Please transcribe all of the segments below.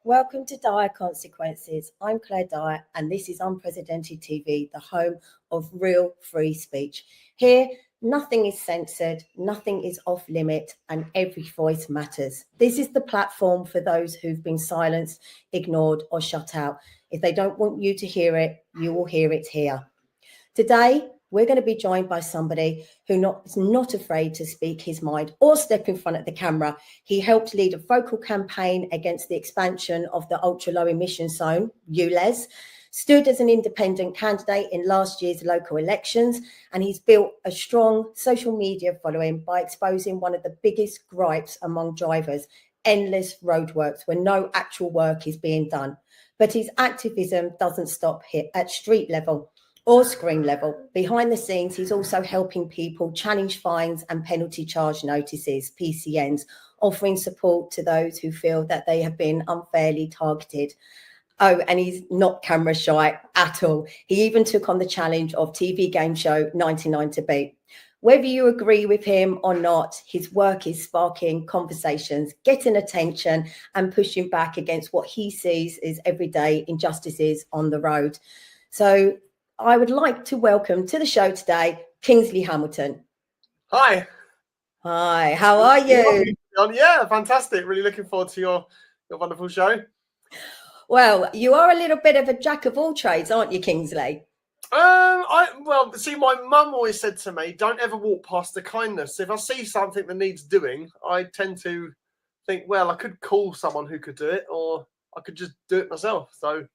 Welcome to Dyer Consequences. I'm Claire Dyer, and this is Unprecedented TV, the home of real free speech. Here, nothing is censored, nothing is off limit, and every voice matters. This is the platform for those who've been silenced, ignored, or shut out. If they don't want you to hear it, you will hear it here. Today, we're going to be joined by somebody who is not afraid to speak his mind or step in front of the camera. He helped lead a vocal campaign against the expansion of the ultra-low emission zone, ULEZ, stood as an independent candidate in last year's local elections, and he's built a strong social media following by exposing one of the biggest gripes among drivers, endless roadworks where no actual work is being done. But his activism doesn't stop here at street level or screen level. Behind the scenes, he's also helping people challenge fines and penalty charge notices, PCNs, offering support to those who feel that they have been unfairly targeted. Oh, and he's not camera shy at all. He even took on the challenge of TV game show 99 to Beat. Whether you agree with him or not, his work is sparking conversations, getting attention, and pushing back against what he sees as everyday injustices on the road. So I would like to welcome to the show today, Kingsley Hamilton. Hi. Hi, how are you? Yeah, fantastic. Really looking forward to your wonderful show. Well, you are a little bit of a jack of all trades, aren't you, Kingsley? My mum always said to me, don't ever walk past the kindness. If I see something that needs doing, I tend to think, well, I could call someone who could do it, or I could just do it myself. So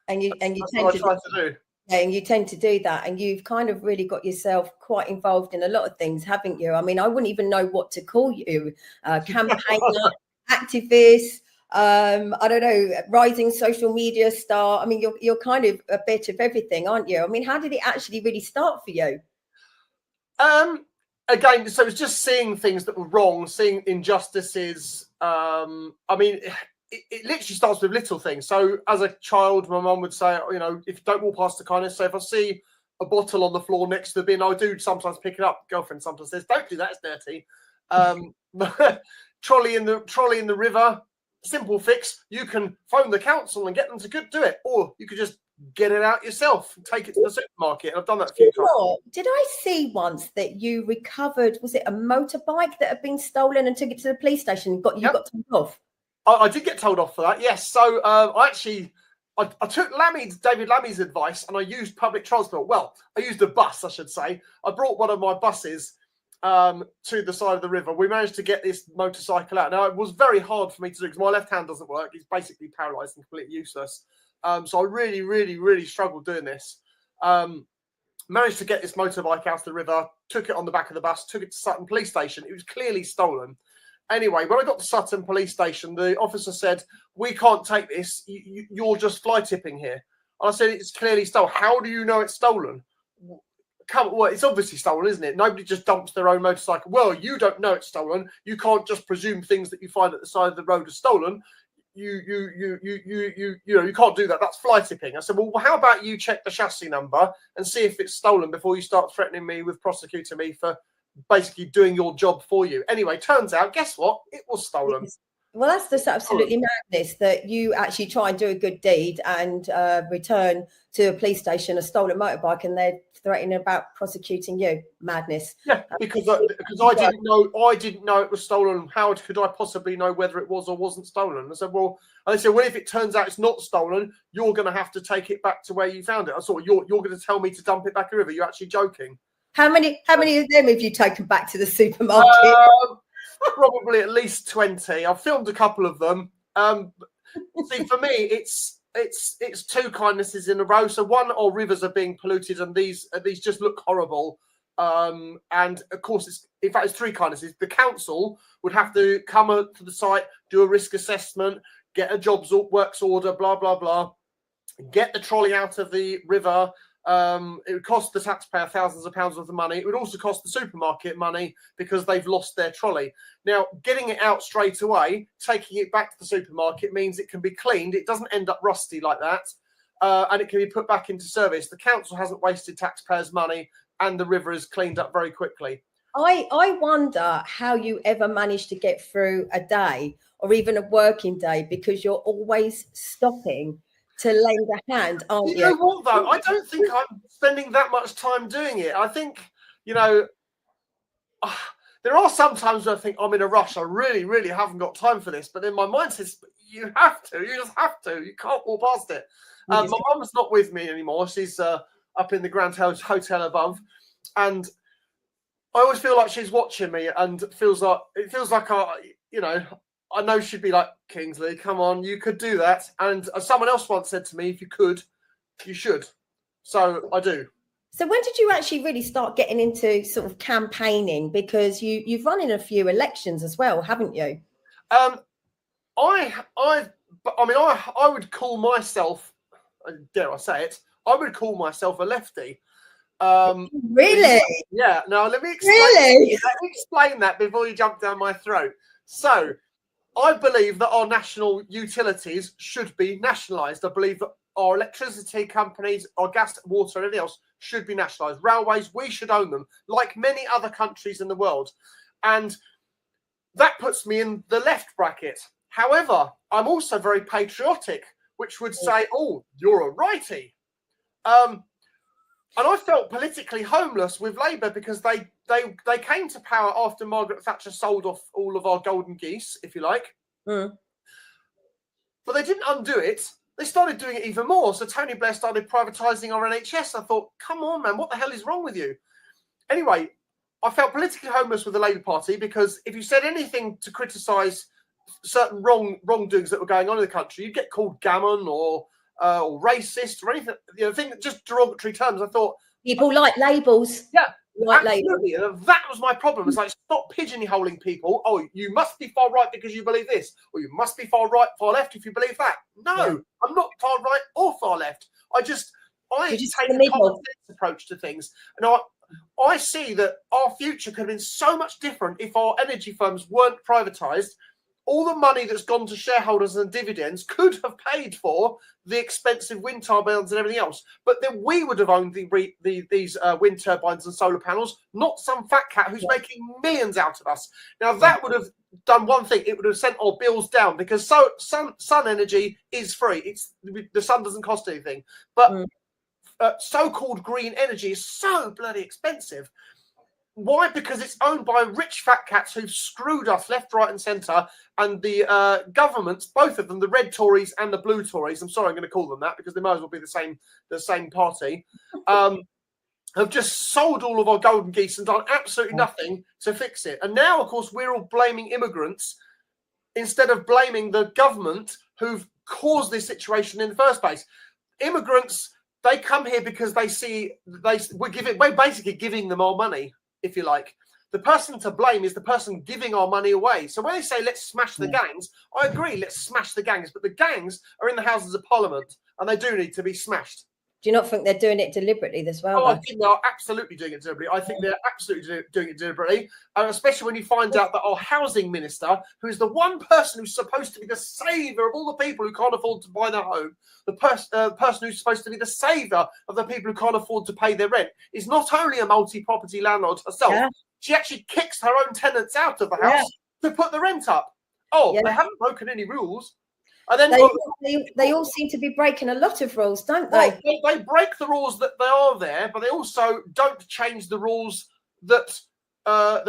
and you tend to do. Yeah, and you tend to do that, and you've kind of really got yourself quite involved in a lot of things, haven't you? I mean, I wouldn't even know what to call you. Campaigner, activist, I don't know, rising social media star. I mean, you're kind of a bit of everything, aren't you? I mean, how did it actually really start for you? Again, so it's just seeing things that were wrong, seeing injustices. I mean, it literally starts with little things. So as a child, my mum would say, you know, if you don't walk past the kindness. So if I see a bottle on the floor next to the bin, I do sometimes pick it up. Girlfriend sometimes says, don't do that, it's dirty. Trolley in the river, simple fix. You can phone the council and get them to do it. Or you could just get it out yourself and take it to the supermarket. And I've done that a few times. Did I see once that you recovered, was it a motorbike that had been stolen and took it to the police station and got told off? I did get told off for that, yes. So I took David Lammy's advice, and I used public transport. Well, I used a bus, I should say. I brought one of my buses to the side of the river. We managed to get this motorcycle out. Now, it was very hard for me to do because my left hand doesn't work. It's basically paralysed and completely useless. So I really, really, really struggled doing this. Managed to get this motorbike out of the river, took it on the back of the bus, took it to Sutton Police Station. It was clearly stolen. Anyway, when I got to Sutton Police Station, the officer said, we can't take this. You're just fly tipping here. And I said, it's clearly stolen. How do you know it's stolen? Well, it's obviously stolen, isn't it? Nobody just dumps their own motorcycle. Well, you don't know it's stolen. You can't just presume things that you find at the side of the road are stolen. You can't do that. That's fly tipping. I said, well, how about you check the chassis number and see if it's stolen before you start threatening me with prosecuting me for basically doing your job for you. Anyway, turns out, guess what? It was stolen. Well, that's just absolutely madness that you actually try and do a good deed and return to a police station a stolen motorbike, and they're threatening about prosecuting you. Madness. Yeah, because I didn't know it was stolen. How could I possibly know whether it was or wasn't stolen? I said, well, and they said, well, if it turns out it's not stolen, you're going to have to take it back to where you found it. I thought, you're going to tell me to dump it back in the river? You're actually joking. How many of them have you taken back to the supermarket? Probably at least 20. I've filmed a couple of them. See, for me, it's two kindnesses in a row. So one, our rivers are being polluted, and these just look horrible. And of course, it's three kindnesses. The council would have to come to the site, do a risk assessment, get a works order, blah blah blah, get the trolley out of the river. It would cost the taxpayer thousands of pounds worth of money. It would also cost the supermarket money because they've lost their trolley. Now, getting it out straight away, taking it back to the supermarket means it can be cleaned. It doesn't end up rusty like that. And it can be put back into service. The council hasn't wasted taxpayers' money, and the river is cleaned up very quickly. I wonder how you ever managed to get through a day or even a working day, because you're always stopping to lend a hand, aren't you? You know what, though? I don't think I'm spending that much time doing it. I think, you know, there are some times where I think I'm in a rush. I really, really haven't got time for this. But then my mind says, you have to. You just have to. You can't walk past it. My mum's not with me anymore. She's up in the Grand Hotel above. And I always feel like she's watching me, and it feels like I know she'd be like, Kingsley, come on, you could do that. And someone else once said to me, if you could, you should. So I do. So when did you actually really start getting into sort of campaigning? Because you've run in a few elections as well, haven't you? I would call myself, dare I say it, I would call myself a lefty. Really? Yeah. Now let me explain that before you jump down my throat. So I believe that our national utilities should be nationalised. I believe that our electricity companies, our gas, water, and everything else should be nationalised. Railways, we should own them, like many other countries in the world. And that puts me in the left bracket. However, I'm also very patriotic, which would say, oh, you're a righty. And I felt politically homeless with Labour because they came to power after Margaret Thatcher sold off all of our golden geese, if you like. Mm. But they didn't undo it. They started doing it even more. So Tony Blair started privatising our NHS. I thought, come on, man, what the hell is wrong with you? Anyway, I felt politically homeless with the Labour Party because if you said anything to criticise certain wrongdoings that were going on in the country, you'd get called gammon or racist or anything, just derogatory terms. I thought people like labels. Yeah, like absolutely. labels. And that was my problem. It's like, stop pigeonholing people. Oh, you must be far right because you believe this, or you must be far left if you believe that. No, I'm not far right or far left. I take a common sense approach to things. And I see that our future could have been so much different if our energy firms weren't privatised. All the money that's gone to shareholders and dividends could have paid for the expensive wind turbines and everything else. But then we would have owned these wind turbines and solar panels, not some fat cat who's making millions out of us. Now, that would have done one thing. It would have sent our bills down because sun energy is free. The sun doesn't cost anything. But so-called green energy is so bloody expensive. Why? Because it's owned by rich fat cats who've screwed us left, right, and centre. And the governments, both of them, the red Tories and the blue Tories, I'm sorry, I'm going to call them that because they might as well be the same party, have just sold all of our golden geese and done absolutely nothing to fix it. And now, of course, we're all blaming immigrants instead of blaming the government who've caused this situation in the first place. Immigrants, they come here because we're basically giving them our money, if you like. The person to blame is the person giving our money away. So when they say, let's smash the gangs, I agree, let's smash the gangs. But the gangs are in the Houses of Parliament and they do need to be smashed. Do you not think they're doing it deliberately as well? I think they're absolutely doing it deliberately. I think they're absolutely doing it deliberately. And especially when you find out that our housing minister, who is the one person who's supposed to be the saviour of all the people who can't afford to buy their home, the person who's supposed to be the saviour of the people who can't afford to pay their rent, is not only a multi-property landlord herself, she actually kicks her own tenants out of the house to put the rent up. They haven't broken any rules. And then they all seem to be breaking a lot of rules, don't they? Well, they break the rules that they are there, but they also don't change the rules that allow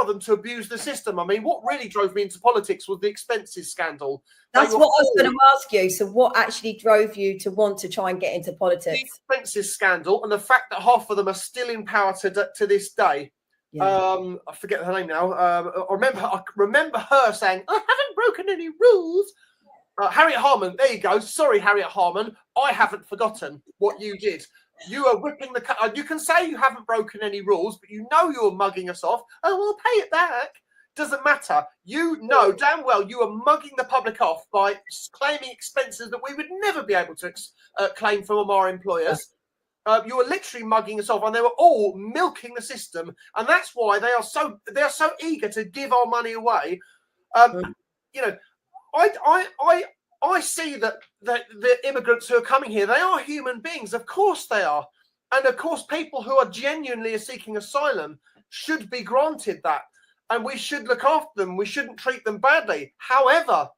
them to abuse the system. I mean, what really drove me into politics was the expenses scandal. That's what I was going to ask you. So what actually drove you to want to try and get into politics? The expenses scandal and the fact that half of them are still in power to this day. I forget her name now. I remember her saying, I haven't broken any rules. Harriet Harman, there you go. Sorry, Harriet Harman. I haven't forgotten what you did. You are whipping you can say you haven't broken any rules, but you know you're mugging us off. Oh, we'll pay it back. Doesn't matter. You know damn well you are mugging the public off by claiming expenses that we would never be able to claim from our employers. You were literally mugging us off, and they were all milking the system, and that's why they are so eager to give our money away. You know, I see that the immigrants who are coming here, they are human beings. Of course they are, and of course people who are genuinely seeking asylum should be granted that. and we should look after them. We shouldn't treat them badly. However,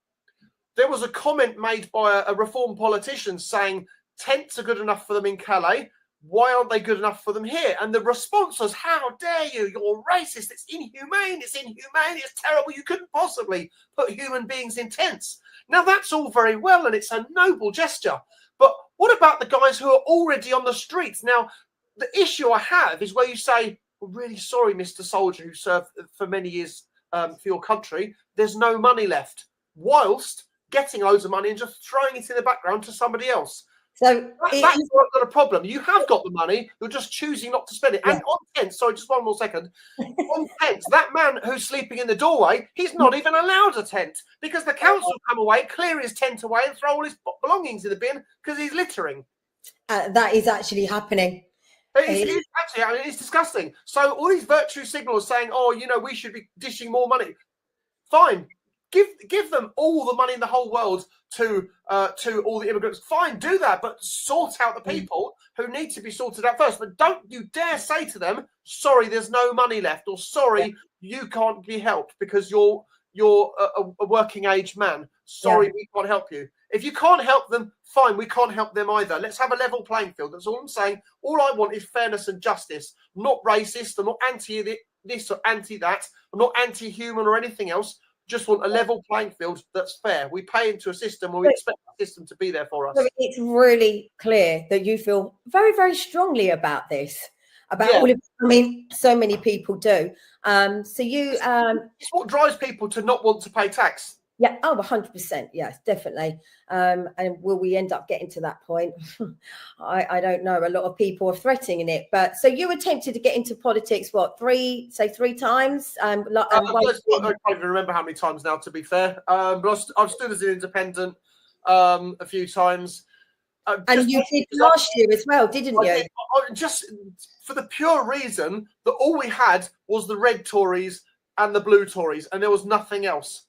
there was a comment made by a Reform politician saying tents are good enough for them in Calais. Why aren't they good enough for them here? And the response was, how dare you? You're racist. It's inhumane. It's inhumane. It's terrible. You couldn't possibly put human beings in tents. Now, that's all very well, and it's a noble gesture. But what about the guys who are already on the streets? Now, the issue I have is where you say, we're really sorry, Mr. Soldier, who served for many years for your country. There's no money left, whilst getting loads of money and just throwing it in the background to somebody else. So That's not a problem. You have got the money. You're just choosing not to spend it. Yeah. And on tents, sorry, just one more second. On tents, that man who's sleeping in the doorway, he's not even allowed a tent because the council come away, clear his tent away, and throw all his belongings in the bin because he's littering. That is actually happening. It's actually, I mean, it's disgusting. So all these virtue signals saying, "Oh, you know, we should be dishing more money." Fine. Give them all the money in the whole world to all the immigrants. Fine, do that, but sort out the people who need to be sorted out first. But don't you dare say to them, "Sorry, there's no money left," or "Sorry, you can't be helped because you're a working age man. Sorry, we can't help you." If you can't help them, fine, we can't help them either. Let's have a level playing field. That's all I'm saying. All I want is fairness and justice. I'm not racist. I'm not anti this or anti that. I'm not anti-human or anything else. Just want a level playing field that's fair. We pay into a system where we expect the system to be there for us. So it's really clear that you feel very, very strongly about this. About all of, I mean, so many people do. So you, it's what drives people to not want to pay tax. Yeah. Oh, 100%. Yes, definitely. And will we end up getting to that point? I don't know. A lot of people are threatening it. But so you attempted to get into politics, what, three times? I can't even remember how many times now, to be fair. But I've stood as an independent a few times. And you did last year as well, didn't you? Just for the pure reason that all we had was the red Tories and the blue Tories, and there was nothing else.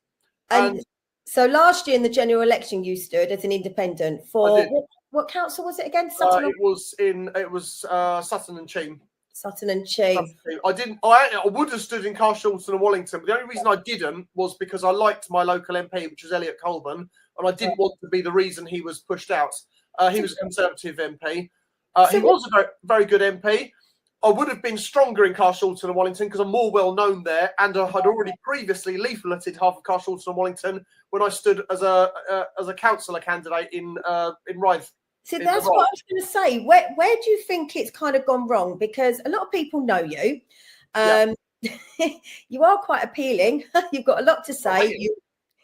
And so last year in the general election, you stood as an independent for what council was it again? Sutton it was Sutton and Cheam. Sutton and Cheam. I would have stood in Carshalton and Wallington, but the only reason I didn't was because I liked my local MP, which was Elliot Colburn, and I didn't want to be the reason he was pushed out. He was a Conservative MP. He was a very, very good MP. I would have been stronger in Carshalton and Wallington because I'm more well known there, and I had already previously leafleted half of Carshalton and Wallington when I stood as a councillor candidate in Rythe. So that's what I was going to say. Where do you think it's kind of gone wrong? Because a lot of people know you. You are quite appealing. You've got a lot to say.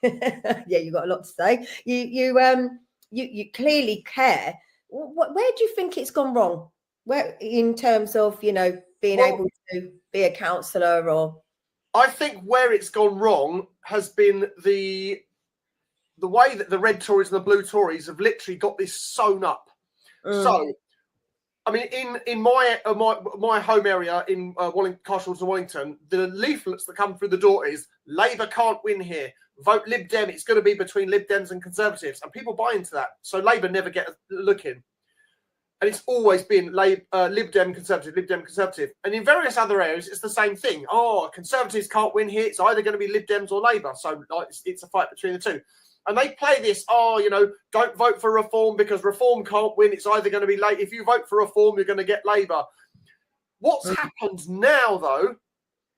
You've got a lot to say. You clearly care. Where do you think it's gone wrong? Where, in terms of, being able to be a councillor, or I think where it's gone wrong has been the way that the red Tories and the blue Tories have literally got this sewn up. So, I mean, in my home area in Carshalton and Wallington, the leaflets that come through the door is Labour can't win here. Vote Lib Dem. It's going to be between Lib Dems and Conservatives, and people buy into that. So Labour never get a look in. And it's always been Lib Dem, Conservative, Lib Dem, Conservative. And in various other areas, it's the same thing. Oh, Conservatives can't win here. It's either going to be Lib Dems or Labour. So it's a fight between the two. And they play this, don't vote for Reform because Reform can't win. It's either going to be Labour. If you vote for Reform, you're going to get Labour. What's happened now, though,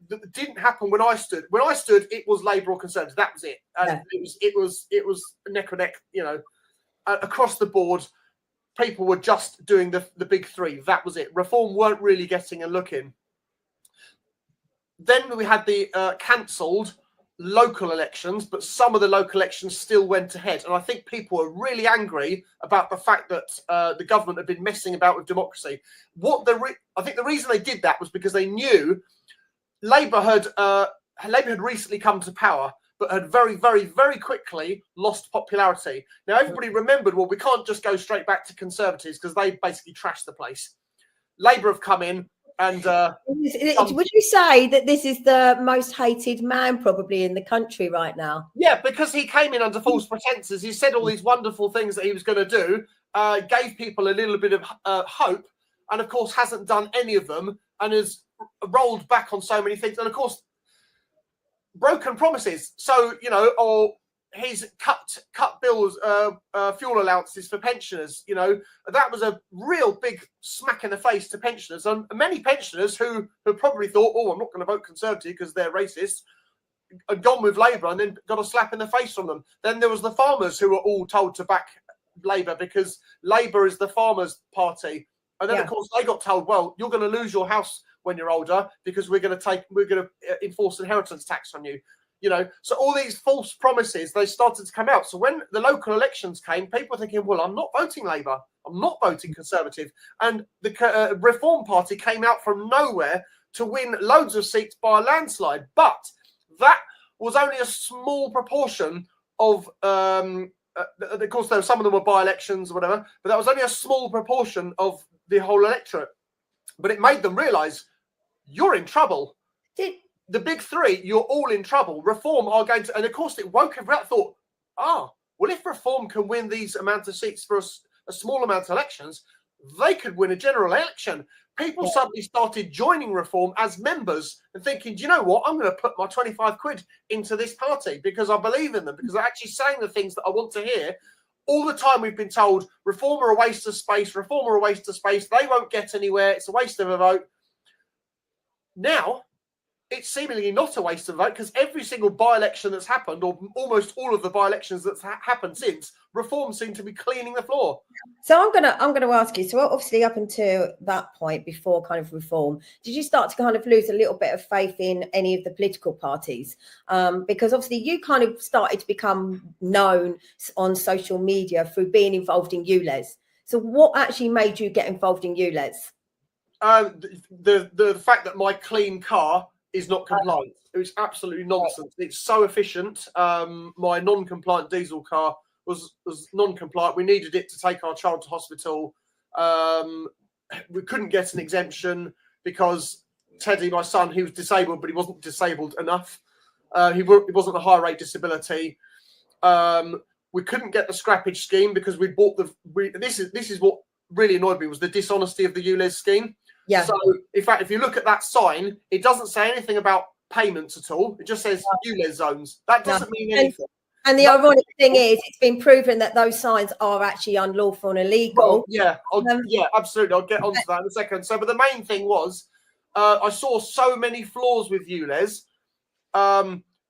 that didn't happen when I stood. When I stood, it was Labour or Conservative. That was it. And it was neck and neck, across the board. People were just doing the big three. That was it. Reform weren't really getting a look in. Then we had the cancelled local elections, but some of the local elections still went ahead. And I think people were really angry about the fact that the government had been messing about with democracy. I think the reason they did that was because they knew Labour had recently come to power, but had very, very, very quickly lost popularity. Now, everybody remembered, well, we can't just go straight back to Conservatives because they basically trashed the place. Labour have come in and... would you say that this is the most hated man probably in the country right now? Yeah, because he came in under false pretenses. He said all these wonderful things that he was going to do, gave people a little bit of hope, and, of course, hasn't done any of them and has rolled back on so many things. And, of course, broken promises. So, you know, or he's cut bills, fuel allowances for pensioners. You know, that was a real big smack in the face to pensioners, and many pensioners who probably thought, oh, I'm not going to vote Conservative because they're racist, had gone with Labour and then got a slap in the face from them. Then there was the farmers who were all told to back Labour because Labour is the farmers' party. And then, of course, they got told, well, you're going to lose your house when you're older because we're going to enforce inheritance tax on you. You know, so all these false promises, they started to come out. So when the local elections came, people were thinking, well, I'm not voting Labour. I'm not voting Conservative. And the Reform Party came out from nowhere to win loads of seats by a landslide. But that was only a small proportion of, of course, some of them were by-elections or whatever, but that was only a small proportion of the whole electorate. But it made them realise, you're in trouble. The big three, you're all in trouble. Reform are going to, and of course it woke everyone up, thought, well, if Reform can win these amount of seats for a small amount of elections, they could win a general election. People suddenly started joining Reform as members and thinking, do you know what? I'm going to put my 25 quid into this party because I believe in them, because they're actually saying the things that I want to hear. All the time we've been told Reform are a waste of space, Reform are a waste of space, they won't get anywhere, it's a waste of a vote. Now, it's seemingly not a waste of a vote because every single by-election that's happened, or almost all of the by-elections that's happened since, Reform seem to be cleaning the floor. So I'm gonna ask you. So obviously, up until that point, before kind of Reform, did you start to kind of lose a little bit of faith in any of the political parties? Because obviously, you kind of started to become known on social media through being involved in ULEZ. So what actually made you get involved in ULEZ? The fact that my clean car is not compliant. It was absolutely nonsense. It's so efficient. My non-compliant diesel car was non-compliant. We needed it to take our child to hospital. We couldn't get an exemption because Teddy, my son, he was disabled, but he wasn't disabled enough. He wasn't a high rate disability. We couldn't get the scrappage scheme because we bought this is what really annoyed me, was the dishonesty of the ULEZ scheme. Yeah. So, in fact, if you look at that sign, it doesn't say anything about payments at all. It just says ULEZ zones. That doesn't mean anything. And the ironic thing is, it's been proven that those signs are actually unlawful and illegal. Well, yeah, absolutely. I'll get onto that in a second. So, but the main thing was, I saw so many flaws with ULEZ.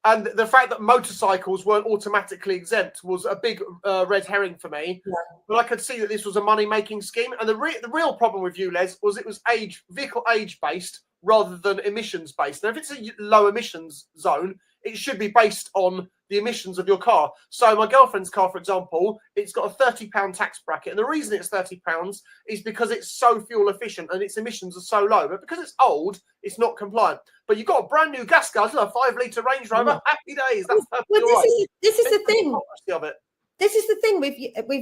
And the fact that motorcycles weren't automatically exempt was a big red herring for me. Yeah. But I could see that this was a money-making scheme. And the real problem with ULEZ was it was vehicle age-based rather than emissions-based. Now, if it's a low emissions zone, it should be based on the emissions of your car. So my girlfriend's car, for example, it's got a £30 tax bracket. And the reason it's £30 is because it's so fuel efficient and its emissions are so low. But because it's old, it's not compliant. But you've got a brand new gas car, a 5-litre Range Rover, happy days. That's perfectly all right. This is the thing. This is the thing with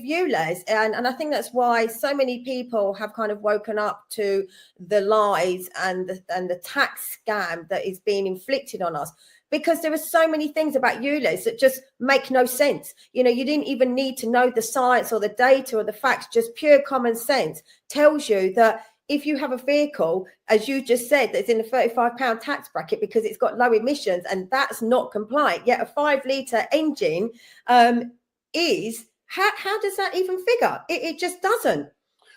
ULEZ, and I think that's why so many people have kind of woken up to the lies and the tax scam that is being inflicted on us. Because there are so many things about ULEZ that just make no sense. You know, you didn't even need to know the science or the data or the facts. Just pure common sense tells you that if you have a vehicle, as you just said, that's in the £35 tax bracket because it's got low emissions and that's not compliant, yet a 5-litre engine is, how does that even figure? It just doesn't.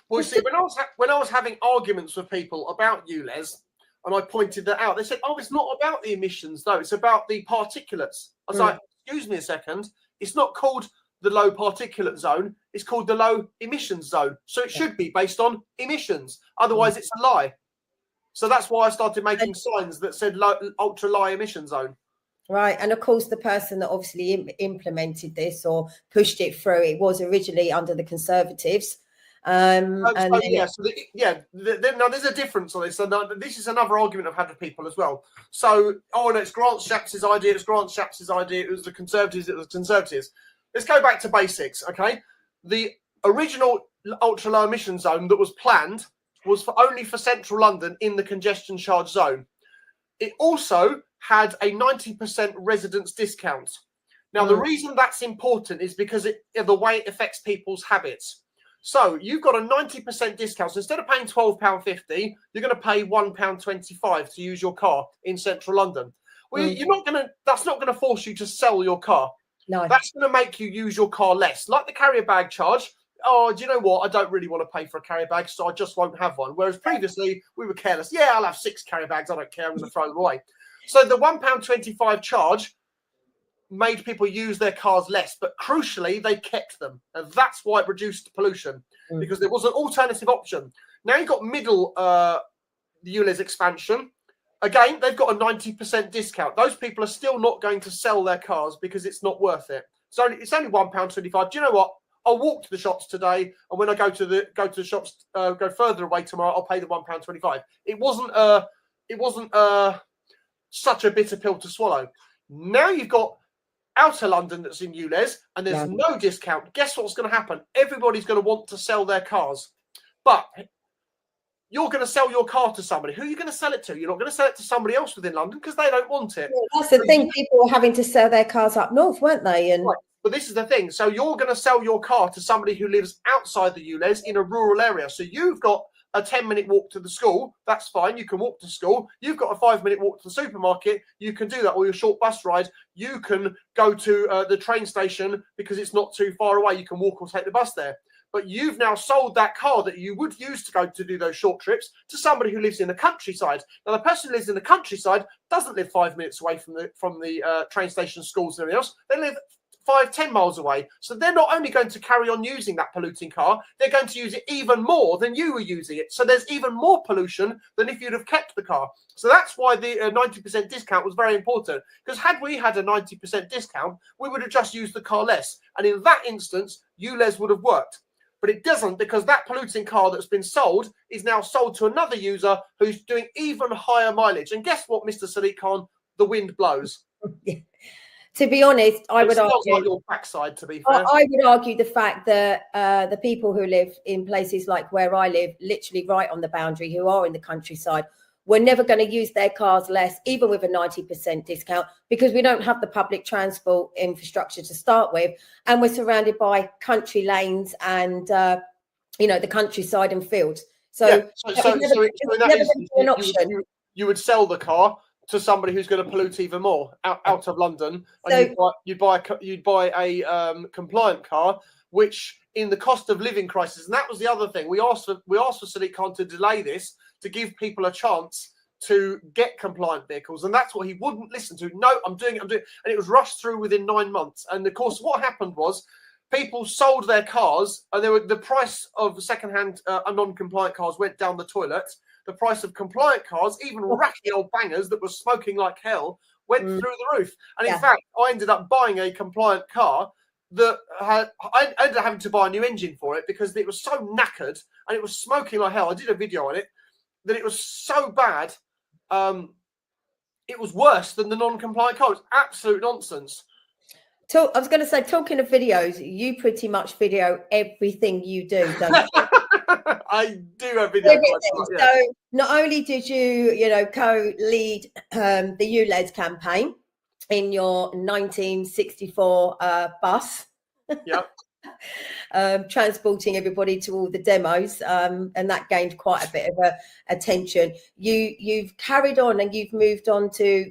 Well, see, when I was having arguments with people about ULEZ, and I pointed that out, they said, oh, it's not about the emissions, though. It's about the particulates. I was like, excuse me a second. It's not called the low particulate zone. It's called the low emissions zone. So it should be based on emissions. Otherwise, it's a lie. So that's why I started making signs that said ultra low emission zone. Right. And of course, the person that obviously implemented this or pushed it through, it was originally under the Conservatives. Now there's a difference on this. So this is another argument I've had with people as well. So, it's Grant Shapps' idea. It was the Conservatives. Let's go back to basics, okay? The original ultra low emission zone that was planned was only for central London in the congestion charge zone. It also had a 90% residence discount. Now, the reason that's important is because of the way it affects people's habits. So you've got a 90% discount. So instead of paying £12.50, you're going to pay £1.25 to use your car in central London. Well, that's not gonna force you to sell your car. No. That's gonna make you use your car less. Like the carrier bag charge. Oh, do you know what? I don't really want to pay for a carrier bag, so I just won't have one. Whereas previously we were careless. Yeah, I'll have 6 carrier bags. I don't care. I'm going to throw them away. So the £1.25 charge made people use their cars less, but crucially, they kept them. And that's why it reduced pollution, because there was an alternative option. Now you've got middle ULEZ expansion. Again, they've got a 90% discount. Those people are still not going to sell their cars because it's not worth it. So it's only £1.25. Do you know what? I'll walk to the shops today, and when I go to the shops, go further away tomorrow, I'll pay the £1.25. It wasn't such a bitter pill to swallow. Now you've got outer London that's in ULEZ, and there's no discount. Guess what's going to happen? Everybody's going to want to sell their cars, but you're going to sell your car to somebody. Who are you going to sell it to? You're not going to sell it to somebody else within London because they don't want it. Yeah, that's the thing. People were having to sell their cars up north, weren't they? And right. But this is the thing. So you're going to sell your car to somebody who lives outside the ULEZ in a rural area. So you've got a 10-minute walk to the school. That's fine. You can walk to school. You've got a 5-minute walk to the supermarket. You can do that. Or your short bus ride. You can go to the train station because it's not too far away. You can walk or take the bus there. But you've now sold that car that you would use to go to do those short trips to somebody who lives in the countryside. Now, the person who lives in the countryside doesn't live 5 minutes away from the train station, schools, and everything else. They live 5-10 miles away. So they're not only going to carry on using that polluting car, they're going to use it even more than you were using it. So there's even more pollution than if you'd have kept the car. So that's why the 90% discount was very important. Because had we had a 90% discount, we would have just used the car less. And in that instance, ULEZ would have worked. But it doesn't, because that polluting car that's been sold is now sold to another user who's doing even higher mileage. And guess what, Mr. Sadiq Khan? The wind blows. To be honest, I would argue like your backside. To be fair, I would argue the fact that the people who live in places like where I live, literally right on the boundary, who are in the countryside, we're never going to use their cars less, even with a 90% discount, because we don't have the public transport infrastructure to start with. And we're surrounded by country lanes and, the countryside and fields. So, you would sell the car to somebody who's going to pollute even more out of London. And so, you'd buy a compliant car, which in the cost of living crisis, and that was the other thing. We asked for Sadiq Khan to delay this, to give people a chance to get compliant vehicles. And that's what he wouldn't listen to. No, I'm doing it. And it was rushed through within 9 months. And of course, what happened was people sold their cars, and the price of second-hand non-compliant cars went down the toilet. The price of compliant cars, even ratty old bangers that were smoking like hell, went through the roof. And in fact, I ended up buying a compliant car that I ended up having to buy a new engine for it because it was so knackered and it was smoking like hell. I did a video on it. That it was so bad, it was worse than the non-compliant car. It's absolute nonsense. I was going to say, talking of videos, you pretty much video everything you do, don't you? I do have videos. So not only did you, co-lead the ULEZ campaign in your 1964 bus. Yep. Transporting everybody to all the demos, and that gained quite a bit of attention. You've carried on and you've moved on to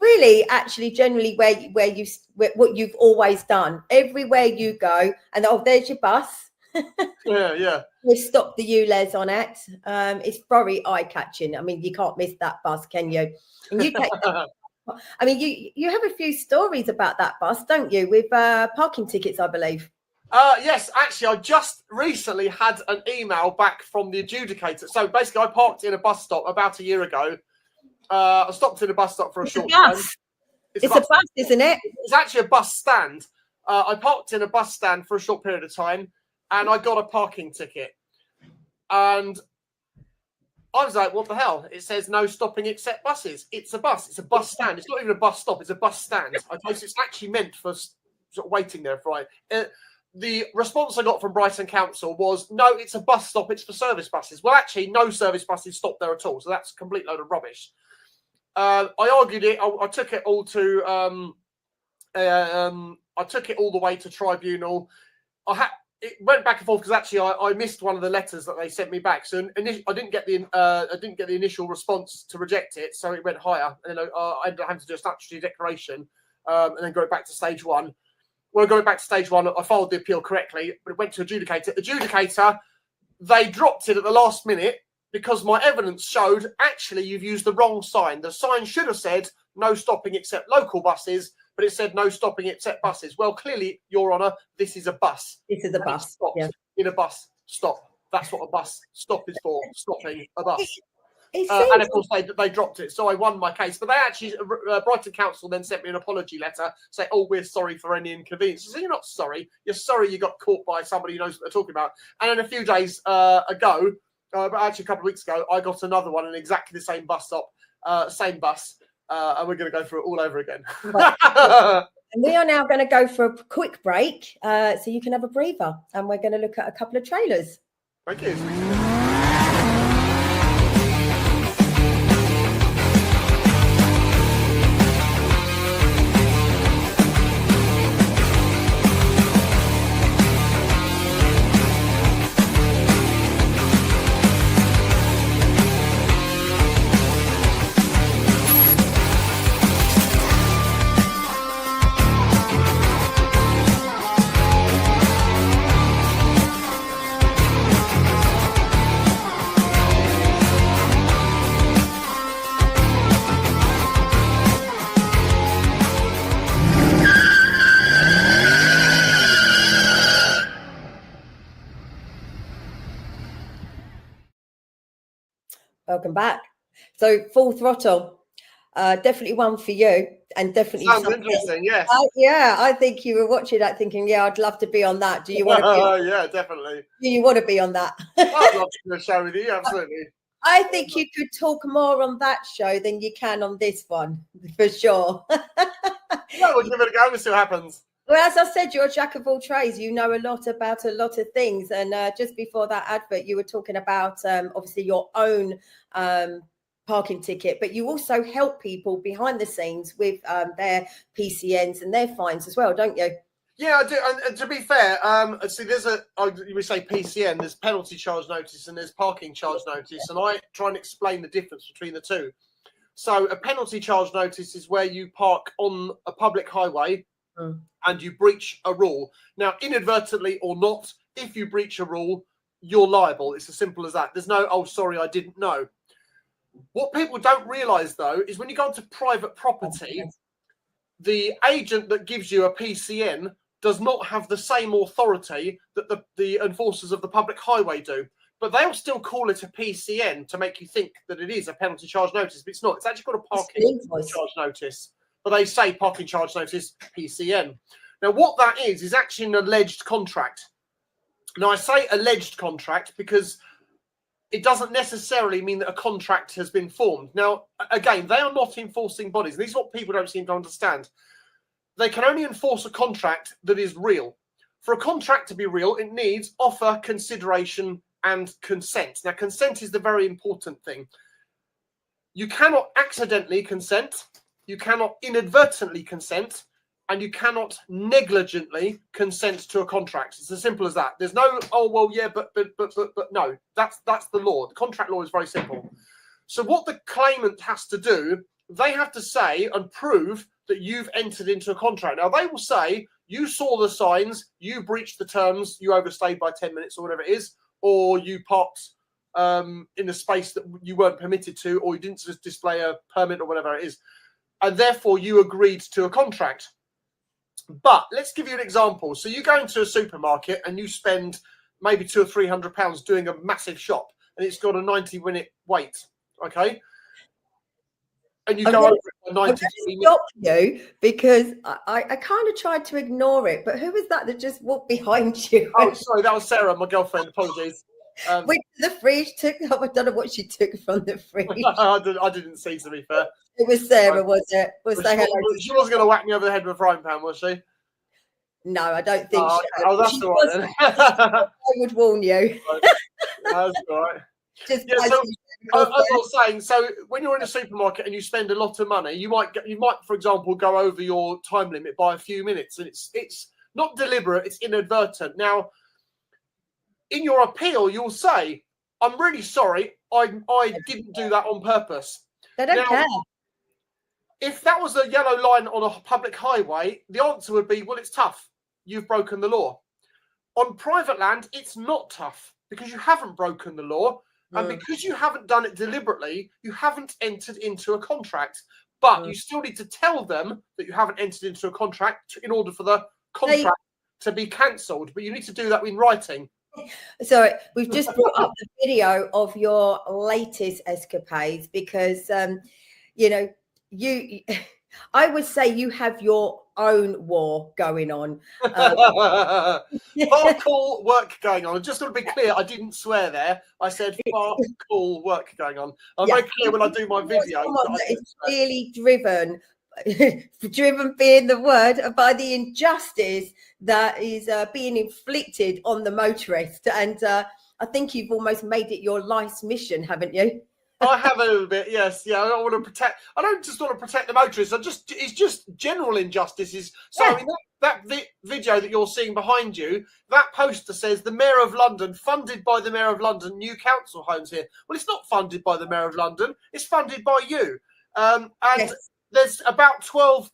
really, actually, generally what you've always done. Everywhere you go, and there's your bus. Yeah. We've stopped the ULEZ on it. It's very eye-catching. I mean, you can't miss that bus, can you? And you take I mean, you have a few stories about that bus, don't you? With parking tickets, I believe. Yes, actually, I just recently had an email back from the adjudicator. So basically, I parked in a bus stop about a year ago. I stopped in a bus stop for a short time. It's a bus, isn't it? It's actually a bus stand. I parked in a bus stand for a short period of time, and I got a parking ticket. And I was like, what the hell? It says no stopping except buses. It's a bus. It's a bus stand. It's not even a bus stop. It's a bus stand. Okay, so it's actually meant for sort of waiting there for the response I got from Brighton Council was, no, it's a bus stop. It's for service buses. Well, actually, no service buses stop there at all. So that's a complete load of rubbish. I argued it. I took it all to. I took it all the way to tribunal. it went back and forth because actually I missed one of the letters that they sent me back. So I didn't get the initial response to reject it, so it went higher, and then I ended up having to do a statutory declaration, and then go back to stage one. When I got back to stage one, I filed the appeal correctly, but it went to adjudicator. Adjudicator, they dropped it at the last minute because my evidence showed actually you've used the wrong sign. The sign should have said no stopping except local buses, but it said no stopping except buses. Well, clearly, Your Honour, this is a bus. This is a bus. Yeah. In a bus stop. That's what a bus stop is for, stopping a bus. And of course, they dropped it. So I won my case. But they actually, Brighton Council then sent me an apology letter saying, oh, we're sorry for any inconvenience. So you're not sorry. You're sorry you got caught by somebody who knows what they're talking about. And then a few days ago, but actually a couple of weeks ago, I got another one in exactly the same bus stop, same bus. And we're going to go through it all over again. Right. And we are now going to go for a quick break so you can have a breather. And we're going to look at a couple of trailers. Thank you. Welcome back. So Full Throttle, definitely one for you, and definitely sounds interesting. Yes. I think you were watching that thinking, yeah, I'd love to be on that. Do you want to be? Yeah, definitely. Do you want to be on that? I'd love to do a show with you. Absolutely. I think you could talk more on that show than you can on this one, for sure. Well, we'll give it a go and see what happens. Well, as I said, you're a jack of all trades. You know a lot about a lot of things. And just before that advert, you were talking about obviously your own parking ticket, but you also help people behind the scenes with their PCNs and their fines as well, don't you? Yeah, I do. And to be fair, see, we say PCN, there's penalty charge notice and there's parking charge notice. And I try and explain the difference between the two. So a penalty charge notice is where you park on a public highway and you breach a rule. Now, inadvertently or not, if you breach a rule, you're liable. It's as simple as that. There's no, oh, sorry, I didn't know. What people don't realise, though, is when you go into private property, the agent that gives you a PCN does not have the same authority that the enforcers of the public highway do. But they'll still call it a PCN to make you think that it is a penalty charge notice, but it's not. It's actually called a parking charge notice. But they say parking charge notice, PCN. Now, what that is actually an alleged contract. Now, I say alleged contract because it doesn't necessarily mean that a contract has been formed. Now, again, they are not enforcing bodies. This is what people don't seem to understand. They can only enforce a contract that is real. For a contract to be real, it needs offer, consideration, and consent. Now, consent is the very important thing. You cannot accidentally consent, you cannot inadvertently consent, and you cannot negligently consent to a contract. It's as simple as that. There's no, oh, well, yeah, but no. That's the law. The contract law is very simple. So what the claimant has to do, they have to say and prove that you've entered into a contract. Now, they will say, you saw the signs, you breached the terms, you overstayed by 10 minutes or whatever it is, or you parked in a space that you weren't permitted to, or you didn't just display a permit or whatever it is. And therefore, you agreed to a contract. But let's give you an example. So you go into a supermarket and you spend maybe £200 or £300 doing a massive shop, and it's got a 90-minute wait, okay? And you go over it 90 minutes. Stop you because I kind of tried to ignore it, but who was that just walked behind you? Oh, sorry, that was Sarah, my girlfriend. Apologies. Went to the fridge, took. I don't know what she took from the fridge. I didn't see, to be fair. It was Sarah, was it? She wasn't going to whack me over the head with a frying pan, was she? No, I don't think so. Oh, that's all right then. I would warn you. That's all right. Just yeah, so, as I was saying, so when you're in a supermarket and you spend a lot of money, you might, for example, go over your time limit by a few minutes, and it's not deliberate, it's inadvertent. Now, in your appeal, you'll say, I'm really sorry, I didn't do that on purpose. They don't care. If that was a yellow line on a public highway, the answer would be, well, it's tough. You've broken the law. On private land, it's not tough because you haven't broken the law. And because you haven't done it deliberately, you haven't entered into a contract. But you still need to tell them that you haven't entered into a contract in order for the contract to be cancelled. But you need to do that in writing. Sorry, we've just brought up the video of your latest escapades because, you know, I would say you have your own war going on. Far cool work going on. I'm just going to be clear, I didn't swear there. I said far cool work going on. I'm very clear when I do my video. It's really driven being the word, by the injustice that is being inflicted on the motorist. And I think you've almost made it your life's mission, haven't you? I have a little bit, yes. Yeah, I want to protect. I don't just want to protect the motorists. It's just general injustices. So I mean, that video that you're seeing behind you, that poster says the Mayor of London, funded by the Mayor of London, new council homes here. Well, it's not funded by the Mayor of London. It's funded by you. And there's about 12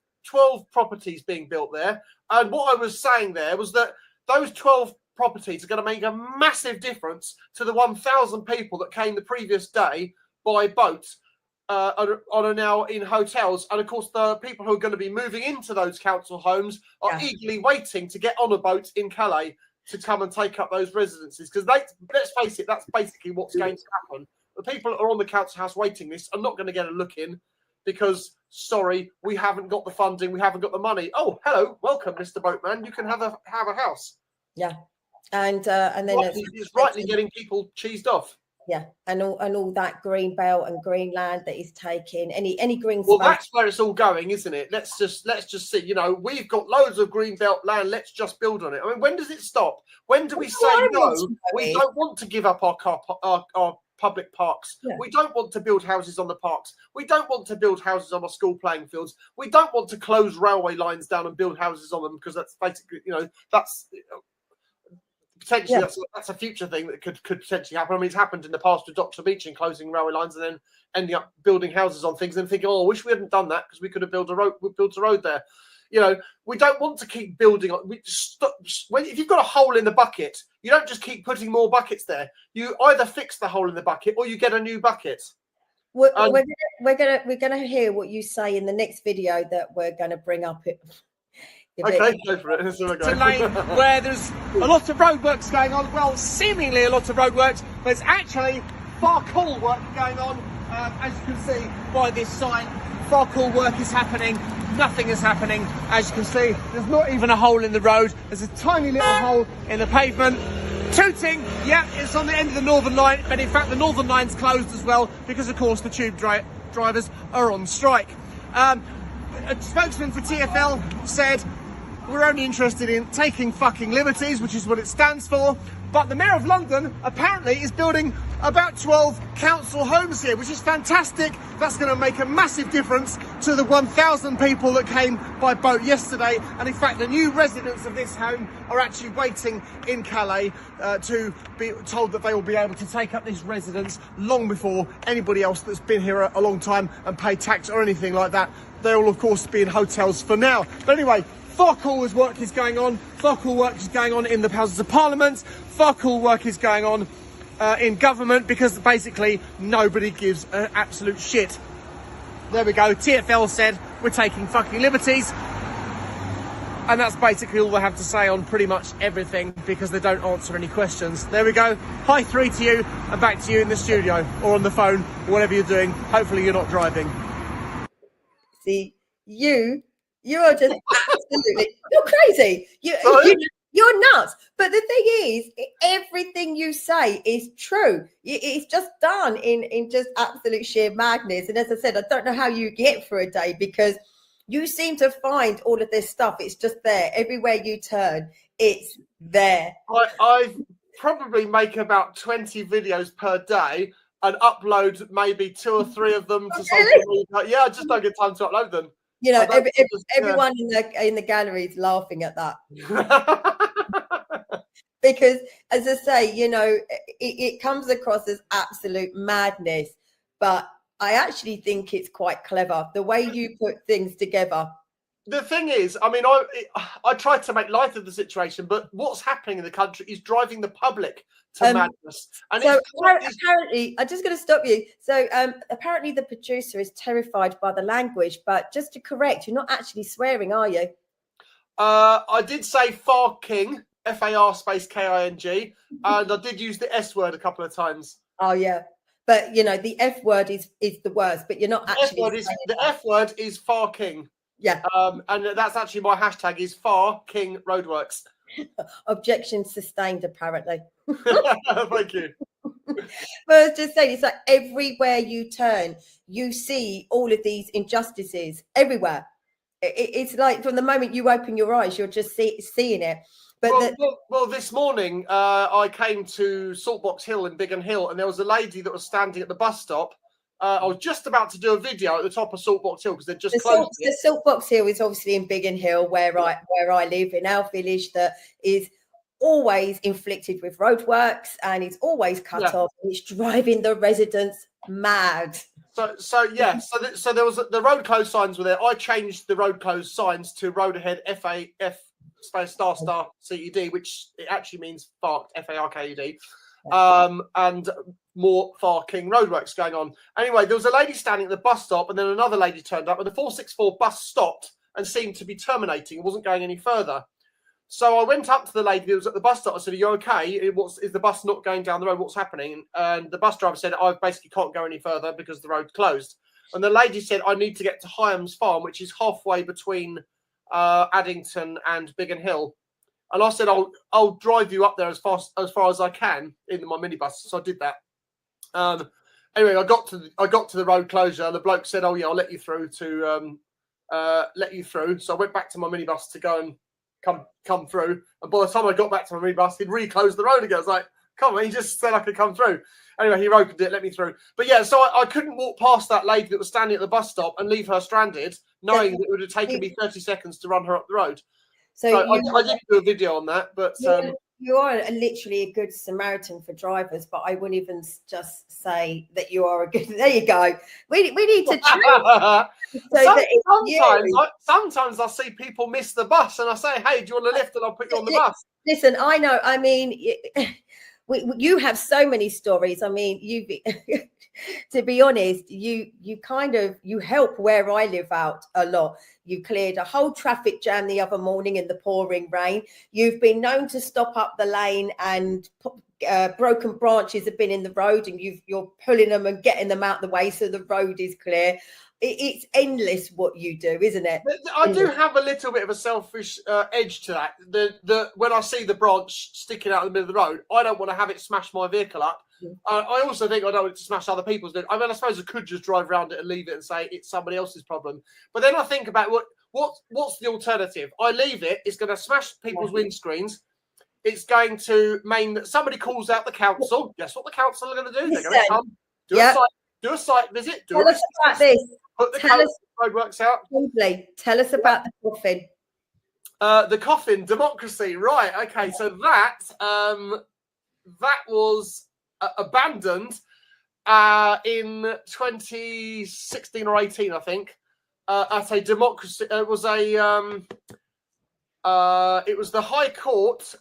properties being built there. And what I was saying there was that those 12 properties are going to make a massive difference to the 1,000 people that came the previous day by boat are now in hotels. And of course, the people who are going to be moving into those council homes are eagerly waiting to get on a boat in Calais to come and take up those residences. Because let's face it, that's basically what's going to happen. The people that are on the council house waiting list are not going to get a look in because, sorry, we haven't got the funding, we haven't got the money. Oh, hello, welcome, Mr. Boatman. You can have a house. Yeah. And then it's rightly getting people cheesed off. Yeah, and all that green belt and green land that is taking any green. Well, that's where it's all going, isn't it? Let's just see. You know, we've got loads of green belt land. Let's just build on it. I mean, when does it stop? When do we say no? We don't want to give up our public parks. Yeah. We don't want to build houses on the parks. We don't want to build houses on our school playing fields. We don't want to close railway lines down and build houses on them because that's basically, you know, that's. Potentially, that's a future thing that could potentially happen. I mean, it's happened in the past with Dr. Beach closing railway lines and then ending up building houses on things and thinking, oh, I wish we hadn't done that because we could have built a road there. You know, we don't want to keep building on. If you've got a hole in the bucket, you don't just keep putting more buckets there. You either fix the hole in the bucket or you get a new bucket. We're gonna hear what you say in the next video that we're gonna bring up. Okay, go for it. It's a lane where there's a lot of roadworks going on. Well, seemingly a lot of roadworks, but it's actually far cool work going on. As you can see by this sign, far cool work is happening. Nothing is happening. As you can see, there's not even a hole in the road. There's a tiny little hole in the pavement. Tooting, yeah, it's on the end of the Northern Line, but in fact the Northern Line's closed as well because, of course, the tube drivers are on strike. A spokesman for TfL said, we're only interested in taking fucking liberties, which is what it stands for. But the Mayor of London apparently is building about 12 council homes here, which is fantastic. That's going to make a massive difference to the 1,000 people that came by boat yesterday. And in fact, the new residents of this home are actually waiting in Calais to be told that they will be able to take up this residence long before anybody else that's been here a long time and pay tax or anything like that. They will, of course, be in hotels for now. But anyway, far cool work is going on. Far cool work is going on in the Houses of Parliament. Far cool work is going on in government because basically nobody gives an absolute shit. There we go. TfL said we're taking fucking liberties. And that's basically all they have to say on pretty much everything because they don't answer any questions. There we go. Hi, 3 to you and back to you in the studio or on the phone, or whatever you're doing. Hopefully you're not driving. See, you are just absolutely, you're crazy. You're nuts. But the thing is, everything you say is true. It's just done in just absolute sheer madness. And as I said, I don't know how you get through a day because you seem to find all of this stuff. It's just there. Everywhere you turn, it's there. I probably make about 20 videos per day and upload maybe 2 or 3 of them to something. Yeah, I just don't get time to upload them. You know, everyone in the gallery is laughing at that. because, as I say, it comes across as absolute madness, but I actually think it's quite clever the way you put things together. The thing is, I mean, I tried to make light of the situation, but what's happening in the country is driving the public to madness. And so apparently, I'm just going to stop you. So apparently the producer is terrified by the language, but just to correct, you're not actually swearing, are you? I did say farking, FAR space KING, and I did use the S word a couple of times. Oh, yeah. But, the F word is the worst, but you're not actually the F word is farking. Yeah. And that's actually my hashtag is Far King Roadworks. Objection sustained, apparently. Thank you. But I was just saying, it's like everywhere you turn, you see all of these injustices everywhere. It's like from the moment you open your eyes, you're just seeing it. But well, this morning I came to Saltbox Hill in Biggin Hill, and there was a lady that was standing at the bus stop. I was just about to do a video at the top of Saltbox Hill because they'd just closed it. The Saltbox Hill is obviously in Biggin Hill, where I live, in our village, that is always inflicted with roadworks and it's always cut off. And it's driving the residents mad. So there was the road closed signs were there. I changed the road closed signs to road ahead FAF space star CED, which it actually means farked, FARKED. And more Farking roadworks going on. Anyway, there was a lady standing at the bus stop, and then another lady turned up, and the 464 bus stopped and seemed to be terminating. It wasn't going any further. So I went up to the lady who was at the bus stop. I said, "Are you okay? Is the bus not going down the road? What's happening?" And the bus driver said, "I basically can't go any further because the road's closed." And the lady said, "I need to get to Hyams Farm, which is halfway between Addington and Biggin Hill." And I said, I'll drive you up there as far as I can in my minibus. So I did that. Anyway, I got to the road closure, and the bloke said, "Oh yeah, I'll let you through So I went back to my minibus to go and come through. And by the time I got back to my minibus, he'd reclosed the road again. I was like, "Come on," he just said I could come through. Anyway, he opened it, let me through. But yeah, so I couldn't walk past that lady that was standing at the bus stop and leave her stranded, knowing that it would have taken me 30 seconds to run her up the road. So I did do a video on that, but you are literally a good Samaritan for drivers. But I wouldn't even just say that you are a good. There you go. We need to change. Sometimes I see people miss the bus, and I say, "Hey, do you want a lift?" And I'll put you on the bus. Listen, I know. I mean, you have so many stories. I mean, to be honest, you help where I live out a lot. You cleared a whole traffic jam the other morning in the pouring rain. You've been known to stop up the lane, and broken branches have been in the road, and you're pulling them and getting them out the way so the road is clear. It's endless what you do, isn't it? I do have a little bit of a selfish edge to that. The when I see the branch sticking out in the middle of the road, I don't want to have it smash my vehicle up. I also think I don't want it to smash other people's. I mean, I suppose I could just drive around it and leave it and say it's somebody else's problem. But then I think about what's the alternative? I leave it. It's going to smash people's windscreens. It's going to mean that somebody calls out the council. Guess what the council are going to do? They're going to come do a site visit. Tell us about this. Put the roadworks out. Tell us about the coffin. The coffin, democracy, right? Okay, so that was abandoned in 2016 or 18, I think. At a democracy, it was the High Court.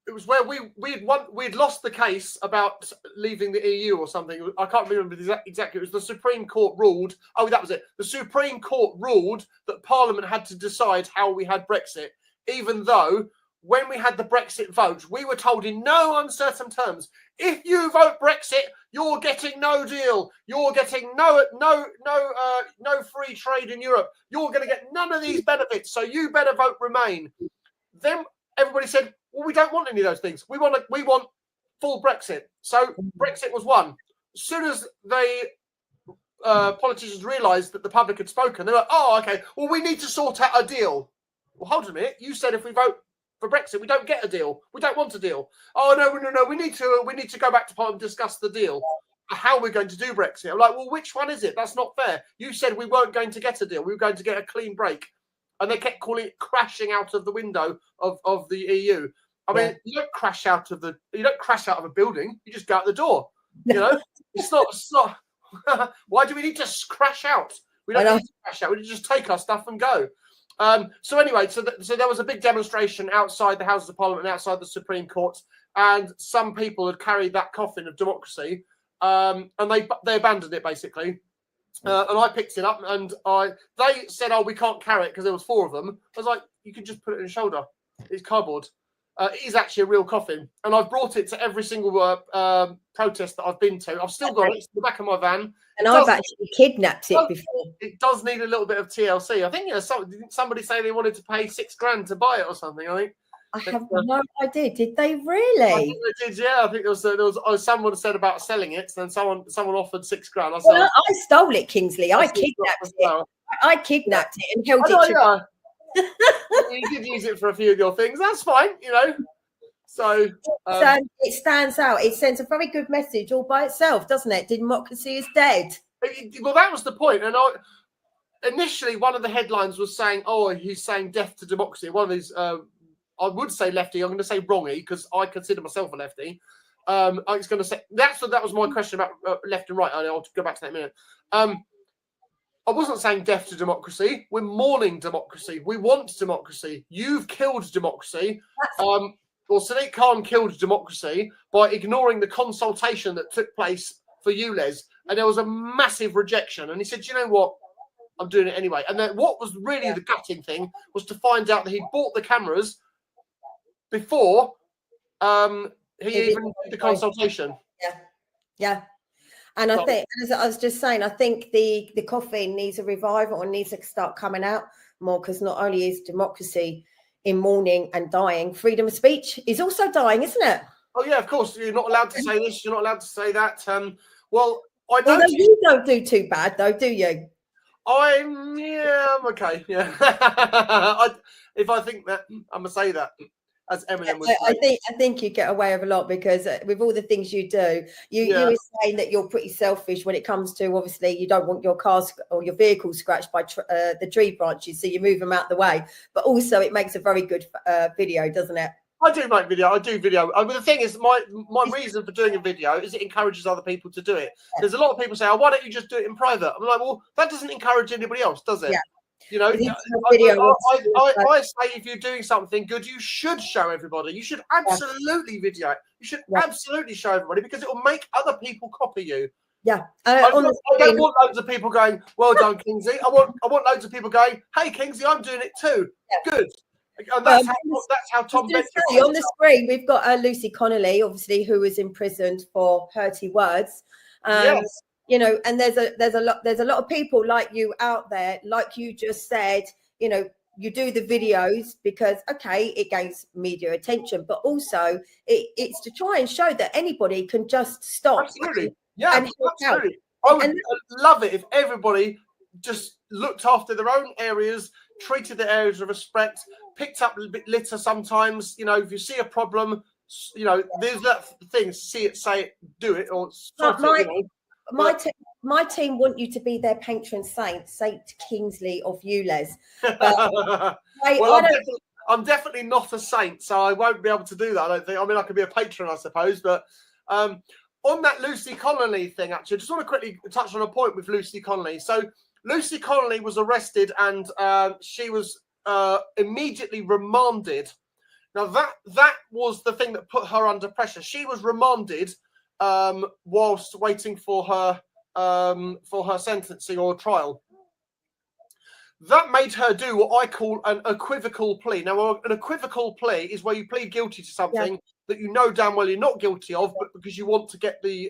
It was where we'd lost the case about leaving the EU or something. I can't remember exactly. It was the Supreme Court ruled. Oh, that was it. The Supreme Court ruled that Parliament had to decide how we had Brexit, even though when we had the Brexit vote, we were told in no uncertain terms, if you vote Brexit, you're getting no deal. You're getting no free trade in Europe. You're going to get none of these benefits. So you better vote Remain. Then everybody said, well, we don't want any of those things. We want full Brexit. So Brexit was won. As soon as they politicians realised that the public had spoken, they were like, oh, okay, well, we need to sort out a deal. Well, hold on a minute. You said if we vote for Brexit, we don't get a deal. We don't want a deal. Oh, no. We need to go back to Parliament and discuss the deal. How we're going to do Brexit. I'm like, well, which one is it? That's not fair. You said we weren't going to get a deal. We were going to get a clean break. And they kept calling it crashing out of the window of the EU. I mean, you don't crash out of a building. You just go out the door. You know, it's not. Why do we need to crash out? We don't need to crash out. We need to just take our stuff and go. So anyway, so there was a big demonstration outside the Houses of Parliament and outside the Supreme Court, and some people had carried that coffin of democracy, and they abandoned it basically. And I picked it up, and they said, "Oh, we can't carry it because there was 4 of them." I was like, "You can just put it in your shoulder. It's cardboard." It is actually a real coffin, and I've brought it to every single protest that I've been to. I've still got it. It's in the back of my van. And I've actually kidnapped it before. It does need a little bit of TLC. I think didn't somebody say they wanted to pay $6,000 to buy it or something? I think. I have no idea. Did they really? I think they did. Yeah, I think there was someone said about selling it. And then someone offered $6,000. I stole it, Kingsley. I kidnapped it. I kidnapped it and held it. You did use it for a few of your things. That's fine, you know. So it stands out. It sends a very good message all by itself, doesn't it? Democracy is dead. Well, that was the point. And initially, one of the headlines was saying, "Oh, he's saying death to democracy." One of these, I would say lefty. I'm going to say wrongy because I consider myself a lefty. I was going to say that was my question about left and right. I'll go back to that in a minute. I wasn't saying death to democracy. We're mourning democracy. We want democracy. You've killed democracy. Sadiq Khan killed democracy by ignoring the consultation that took place for ULEZ. And there was a massive rejection. And he said, "You know what? I'm doing it anyway." And then what was really the gutting thing was to find out that he bought the cameras before he even did the consultation. Yeah. And I think, as I was just saying, I think the coffin needs a revival and needs to start coming out more, because not only is democracy in mourning and dying, freedom of speech is also dying, isn't it? Oh yeah, of course. You're not allowed to say this. You're not allowed to say that. Well, I don't. Although you don't do too bad, though, do you? I'm okay. Yeah. If I think that, I'm gonna say that. As Eminem would say. I think you get away with a lot, because with all the things you do, you were saying that you're pretty selfish when it comes to, obviously, you don't want your cars or your vehicle scratched by the tree branches, so you move them out the way. But also, it makes a very good video, doesn't it? I do make video. I do video. I mean, the thing is, my reason for doing a video is it encourages other people to do it. There's a lot of people say, "Oh, why don't you just do it in private?" I'm like, well, that doesn't encourage anybody else, does it? Yeah. You know, I say if you're doing something good, you should show everybody. You should absolutely video it. You should absolutely show everybody, because it will make other people copy you. Yeah. I don't want loads of people going, "Well done, Kingsley." I want loads of people going, "Hey, Kingsley, I'm doing it too." Yeah. Good. And that's how Tom Benson. On the screen, we've got Lucy Connolly, obviously, who was imprisoned for hurty words. Yes. You know, and there's a lot of people like you out there, like you just said. You know, you do the videos because it gains media attention, but also it's to try and show that anybody can just stop. Absolutely, yeah, absolutely. I would love it if everybody just looked after their own areas, treated the areas with respect, picked up a bit litter sometimes. You know, if you see a problem, you know, there's that thing: see it, say it, do it, or My team want you to be their patron saint, Saint Kingsley of ULEZ. But I'm definitely not a saint, so I won't be able to do that. I don't think. I mean, I could be a patron, I suppose. But on that Lucy Connolly thing, actually, I just want to quickly touch on a point with Lucy Connolly. So Lucy Connolly was arrested, and she was immediately remanded. Now that was the thing that put her under pressure. She was remanded whilst waiting for her sentencing or trial. That made her do what I call an equivocal plea. Now, an equivocal plea is where you plead guilty to something that you know damn well you're not guilty of, but because you want to get the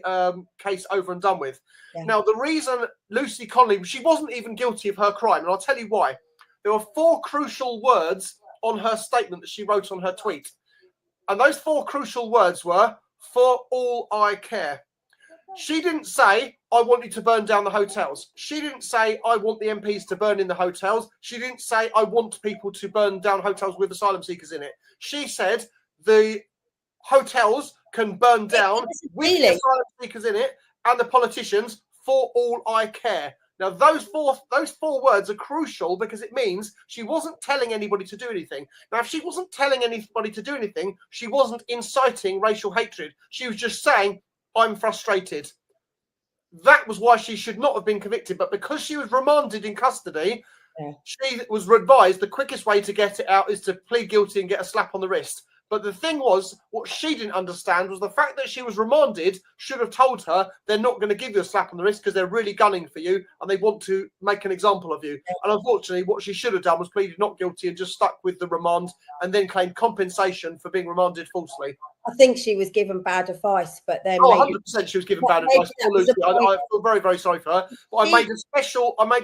case over and done with. Yeah. Now, the reason Lucy Connolly, she wasn't even guilty of her crime, and I'll tell you why. There were 4 crucial words on her statement that she wrote on her tweet. And those 4 crucial words were, "For all I care." She didn't say, "I want you to burn down the hotels." She didn't say, "I want the MPs to burn in the hotels." She didn't say, "I want people to burn down hotels with asylum seekers in it." She said, the hotels can burn down with the asylum seekers in it and the politicians, for all I care. Now, those four words are crucial because it means she wasn't telling anybody to do anything. Now, if she wasn't telling anybody to do anything, she wasn't inciting racial hatred. She was just saying, I'm frustrated. That was why she should not have been convicted. But because she was remanded in custody, she was advised the quickest way to get it out is to plead guilty and get a slap on the wrist. But the thing was, what she didn't understand was the fact that she was remanded should have told her they're not going to give you a slap on the wrist because they're really gunning for you and they want to make an example of you. And unfortunately, what she should have done was pleaded not guilty and just stuck with the remand and then claimed compensation for being remanded falsely. I think she was given bad advice, but then 100% she was given bad advice. I feel very, very sorry for her. But I made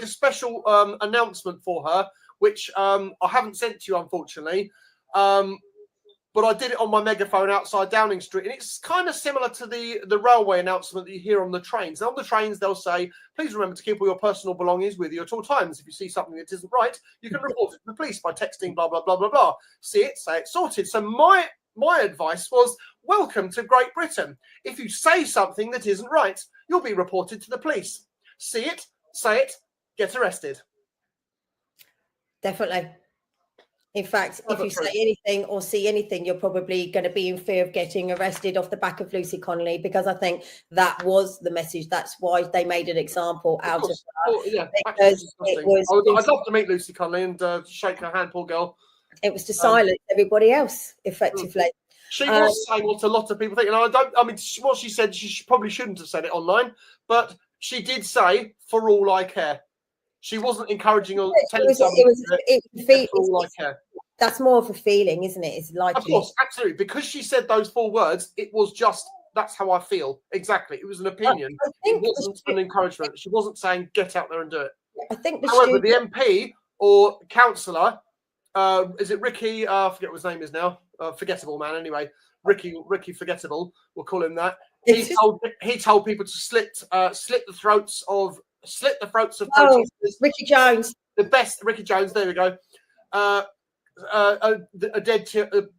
a special announcement for her, which I haven't sent to you, unfortunately. But I did it on my megaphone outside Downing Street. And it's kind of similar to the railway announcement that you hear on the trains. Now, on the trains, they'll say, please remember to keep all your personal belongings with you at all times. If you see something that isn't right, you can report it to the police by texting blah, blah, blah, blah, blah. See it, say it, sorted. So my advice was, welcome to Great Britain. If you say something that isn't right, you'll be reported to the police. See it, say it, get arrested. Definitely. In fact, if you say anything or see anything, you're probably going to be in fear of getting arrested off the back of Lucy Connolly, because I think that was the message. That's why they made an example out of her. Yeah, because I'd love to meet Lucy Connolly and shake her hand, poor girl. It was to silence everybody else, effectively. She was saying what a lot of people think. And what she said, she probably shouldn't have said it online, but she did say, for all I care. She wasn't encouraging or telling somebody for all I care. That's more of a feeling, isn't it? It's like, of course, absolutely. Because she said those 4 words, it was just, that's how I feel. Exactly. It was an opinion. It wasn't an encouragement. She wasn't saying, get out there and do it. I think however, the MP or councillor, is it Ricky? I forget what his name is now. Forgettable man, anyway. Ricky Forgettable, we'll call him that. He told people to slit the throats of protesters. Ricky Jones, the best. Ricky Jones, there we go.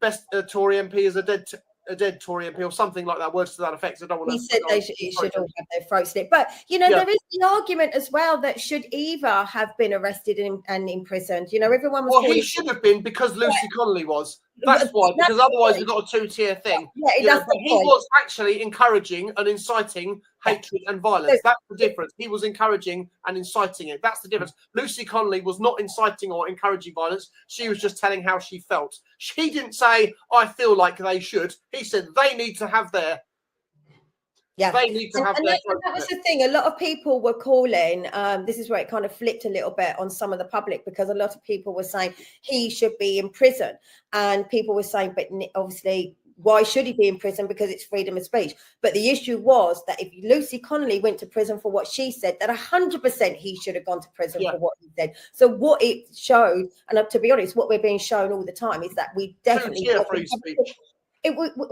Best Tory MP is a dead Tory MP or something like that. Words to that effect. I don't want to. He said they should all have their throats slit. But there is the argument as well that should Eva have been arrested and imprisoned. Everyone was. Well, he should have been because Lucy Connolly was. That's why, because otherwise we've got a 2-tier thing. Yeah, he was actually encouraging and inciting hatred and violence. That's the difference. He was encouraging and inciting it. That's the difference. Lucy Connolly was not inciting or encouraging violence. She was just telling how she felt. She didn't say, I feel like they should. He said they need to have their. Yeah, they need to have their. That was the thing. A lot of people were calling. This is where it kind of flipped a little bit on some of the public, because a lot of people were saying he should be in prison, and people were saying, but obviously, why should he be in prison? Because it's freedom of speech. But the issue was that if Lucy Connolly went to prison for what she said, that 100% he should have gone to prison for what he said. So what it showed, and to be honest, what we're being shown all the time is that we definitely free speech.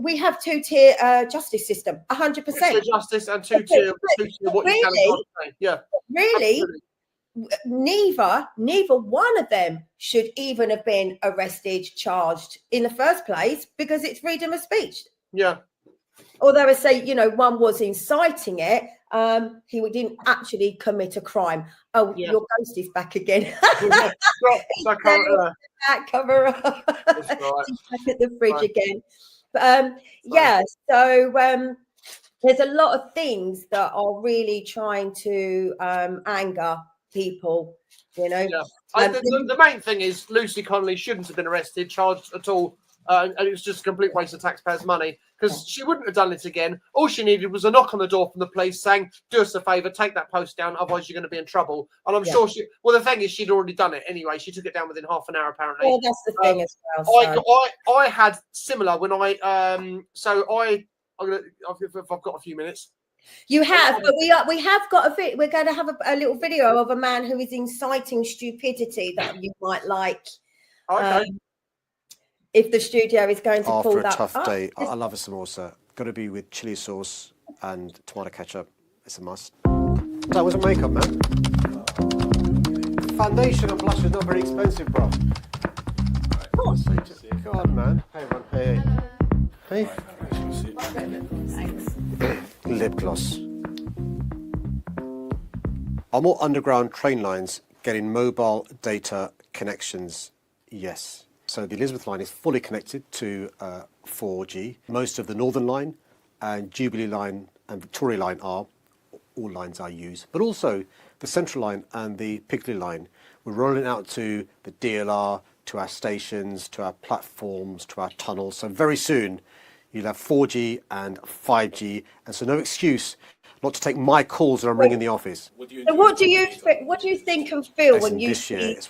We have 2-tier justice system, 100%. 2-tier justice and 2-tier what you can and can't say. Yeah. Really, neither one of them should even have been arrested, charged in the first place, because it's freedom of speech. Yeah. Although I say, one was inciting it, he didn't actually commit a crime. Oh, your ghost is back again. Cover up. He's back at the fridge again. But so there's a lot of things that are really trying to anger people, Yeah. The main thing is Lucy Connolly shouldn't have been arrested, charged at all. And it was just a complete waste of taxpayers' money, because she wouldn't have done it again. All she needed was a knock on the door from the police saying, do us a favour, take that post down, otherwise you're going to be in trouble. And I'm sure the thing is, she'd already done it anyway. She took it down within half an hour, apparently. Well, that's the thing as well. I had similar when I've got a few minutes. You have, but we have got we're going to have a little video of a man who is inciting stupidity that you might like. Okay. If the studio is going to pull that up. After a tough day, I love a samosa. Got to be with chili sauce and tomato ketchup. It's a must. That was a makeup, man. Foundation and blush is not very expensive, bro. Come on, man. Hey, man. Hey. Thanks. Lip gloss. Are more underground train lines getting mobile data connections? Yes. So the Elizabeth line is fully connected to 4G. Most of the Northern line and Jubilee line and Victoria line are, all lines are used, but also the Central line and the Piccadilly line. We're rolling out to the DLR, to our stations, to our platforms, to our tunnels. So very soon you'll have 4G and 5G, and so no excuse not to take my calls when I'm ringing the office. So what do you think and feel when you see this,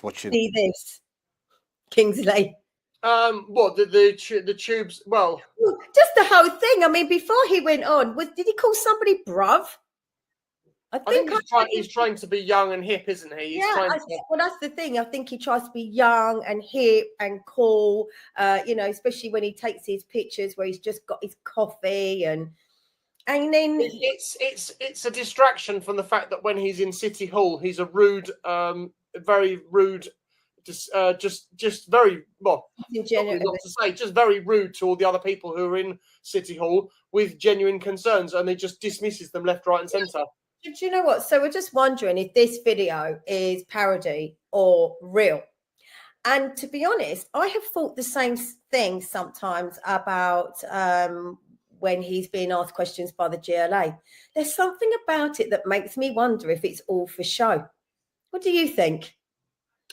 Kingsley? What the tubes? Well, just the whole thing. I mean, before he went on, did he call somebody bruv? I think he's trying to be young and hip, isn't he? Well, that's the thing. I think he tries to be young and hip and cool. Especially when he takes his pictures where he's just got his coffee and then it's a distraction from the fact that when he's in City Hall, he's a rude, very rude, just very just very rude to all the other people who are in City Hall with genuine concerns, and he just dismisses them left, right, and centre. Do you know what? So we're just wondering if this video is parody or real. And to be honest, I have thought the same thing sometimes about when he's being asked questions by the GLA. There's something about it that makes me wonder if it's all for show. What do you think?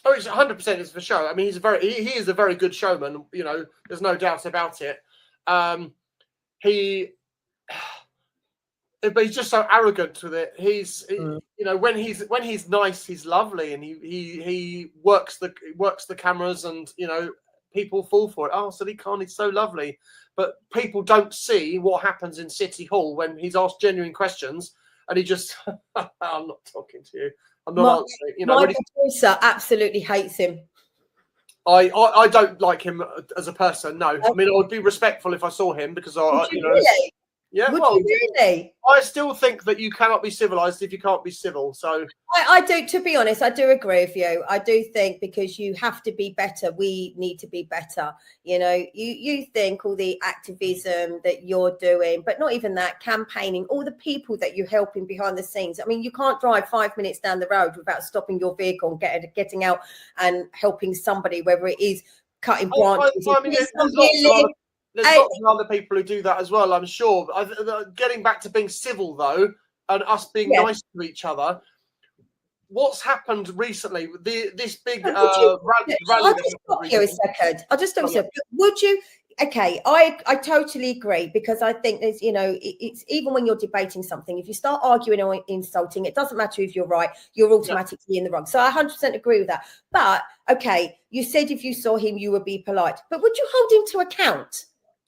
Oh, it's 100% is for show. I mean, he is a very good showman. There's no doubt about it. But he's just so arrogant with it. When he's nice, he's lovely, and he works the cameras, and people fall for it. Oh, Sadiq Khan is so lovely, but people don't see what happens in City Hall when he's asked genuine questions, and he just, I'm not talking to you. I'm not answering. My producer absolutely hates him. I don't like him as a person. No, I mean I would be respectful if I saw him because Really? Yeah, Would you really? I still think that you cannot be civilized if you can't be civil. So I do, to be honest, I do agree with you. I do think because you have to be better, we need to be better. You think all the activism that you're doing, but not even that, campaigning, all the people that you're helping behind the scenes. I mean, you can't drive 5 minutes down the road without stopping your vehicle and getting out and helping somebody, whether it is cutting branches. There's lots of other people who do that as well, I'm sure. Getting back to being civil, though, and us being nice to each other, what's happened recently? This big rally. I'll just stop you a second. Would you? Okay, I totally agree, because I think there's, it's even when you're debating something, if you start arguing or insulting, it doesn't matter if you're right, you're automatically in the wrong. So I 100% agree with that. But okay, you said if you saw him, you would be polite, but would you hold him to account?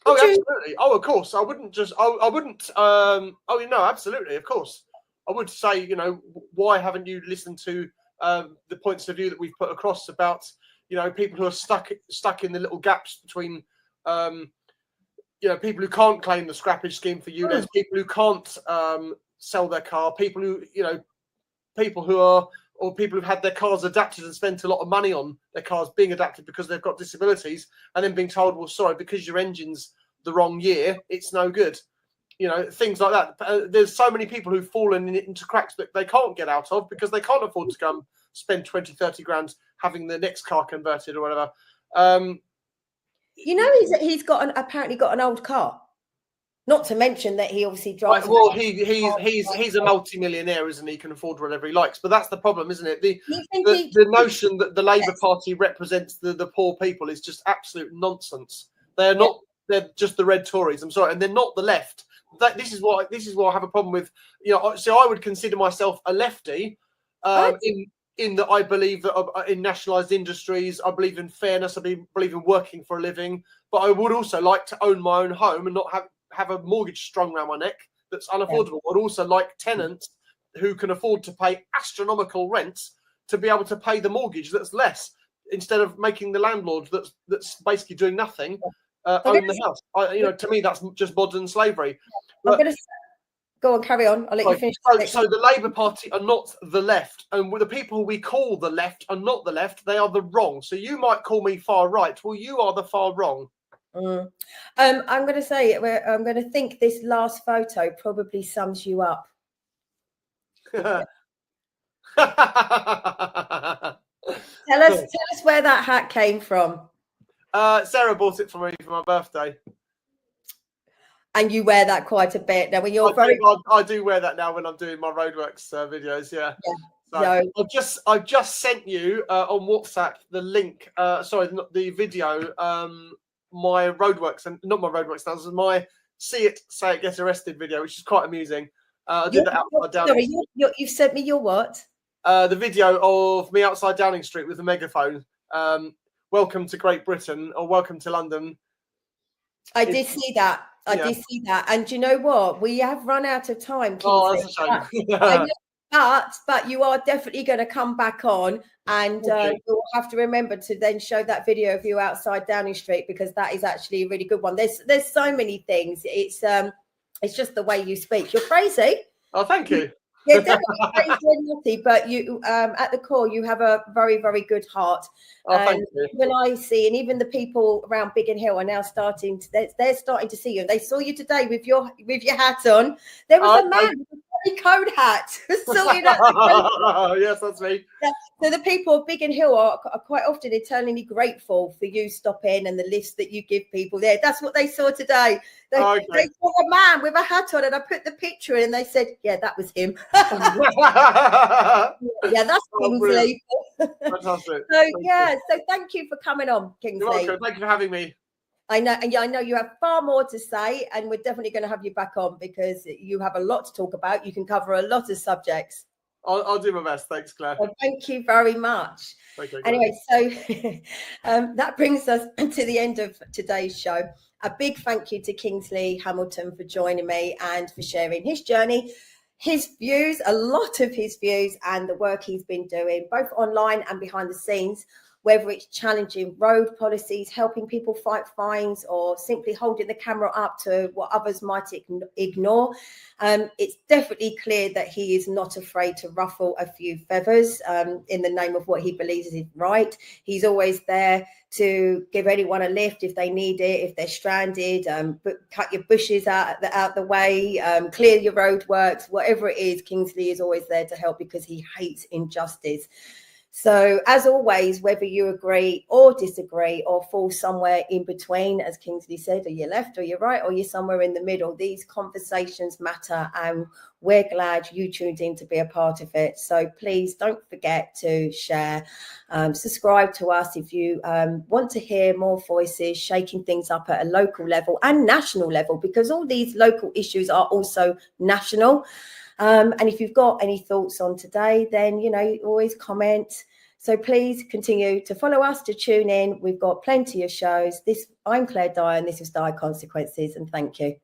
Absolutely. Oh, of course. I wouldn't just. I wouldn't. Absolutely. Of course. I would say, why haven't you listened to the points of view that we've put across about, people who are stuck in the little gaps between, people who can't claim the scrappage scheme for ULEZ, people who can't sell their car, people who, people who've had their cars adapted and spent a lot of money on their cars being adapted because they've got disabilities, and then being told, well, sorry, because your engine's the wrong year, it's no good. Things like that. There's so many people who've fallen into cracks that they can't get out of because they can't afford to come spend 20, 30 grand having the next car converted or whatever. He's apparently got an old car. Not to mention that he obviously drives. Well, he's a multi-millionaire, isn't he? He can afford whatever he likes. But that's the problem, isn't it? The notion that the Labour Party represents the poor people is just absolute nonsense. They're not. They're just the red Tories. I'm sorry, and they're not the left. This is what I have a problem with. So I would consider myself a lefty, in that I believe that in nationalised industries, I believe in fairness, I believe in working for a living. But I would also like to own my own home and not have a mortgage strung around my neck that's unaffordable. I'd also like tenants who can afford to pay astronomical rents to be able to pay the mortgage that's less, instead of making the landlord that's basically doing nothing own the house. To me, that's just modern slavery. I'm going to go on, carry on. I'll let you finish. So the Labour Party are not the left, and the people we call the left are not the left. They are the wrong. So you might call me far right. Well, you are the far wrong. I'm going to say, I'm going to think this last photo probably sums you up. Tell us where that hat came from. Sarah bought it for me for my birthday. And you wear that quite a bit. Now, when you're I do wear that now when I'm doing my roadworks videos, yeah. So no. I've just sent you on WhatsApp the link, sorry, not the video, my roadworks, and not my roadworks, that was my See It, Say It, Get Arrested video, which is quite amusing. I did that outside Downing. Sorry, you've sent me your what? The video of me outside Downing Street with a megaphone. Welcome to Great Britain, or welcome to London. I did see that. I did see that. And you know what? We have run out of time, Kingsley. Oh, that's a shame. But you are definitely going to come back on, and you'll have to remember to then show that video of you outside Downing Street, because that is actually a really good one. There's so many things. It's just the way you speak. You're crazy. Oh, thank you. You're definitely crazy and naughty, but you at the core you have a very, very good heart. Oh, thank you. When I see, and even the people around Biggin Hill are now starting to, they're starting to see you. They saw you today with your hat on. There was a man with a very code hat. So, you know, yes, that's me. So the people of Biggin Hill are quite often eternally grateful for you stopping and the lifts that you give people there. That's what they saw today. They saw a man with a hat on, and I put the picture in, and they said, yeah, that was him. Yeah, that's Kingsley. Fantastic. So thank you for coming on, Kingsley. You're welcome. Thank you for having me. I know, and I know you have far more to say, and we're definitely going to have you back on, because you have a lot to talk about. You can cover a lot of subjects. I'll do my best. Thanks, Claire. Well, thank you very much. Okay, anyway, so that brings us to the end of today's show. A big thank you to Kingsley Hamilton for joining me and for sharing his journey, his views, a lot of his views, and the work he's been doing, both online and behind the scenes, whether it's challenging road policies, helping people fight fines, or simply holding the camera up to what others might ignore. It's definitely clear that he is not afraid to ruffle a few feathers in the name of what he believes is right. He's always there to give anyone a lift if they need it, if they're stranded, cut your bushes out the way, clear your roadworks, whatever it is. Kingsley is always there to help, because he hates injustice. So, as always, whether you agree or disagree or fall somewhere in between, as Kingsley said, are you left or you're right or you're somewhere in the middle, these conversations matter, and we're glad you tuned in to be a part of it. So please don't forget to share, subscribe to us if you want to hear more voices shaking things up at a local level and national level, because all these local issues are also national. And if you've got any thoughts on today, then, you know, always comment. So please continue to follow us, to tune in. We've got plenty of shows. I'm Claire Dyer, and this is Dyer Consequences, and thank you.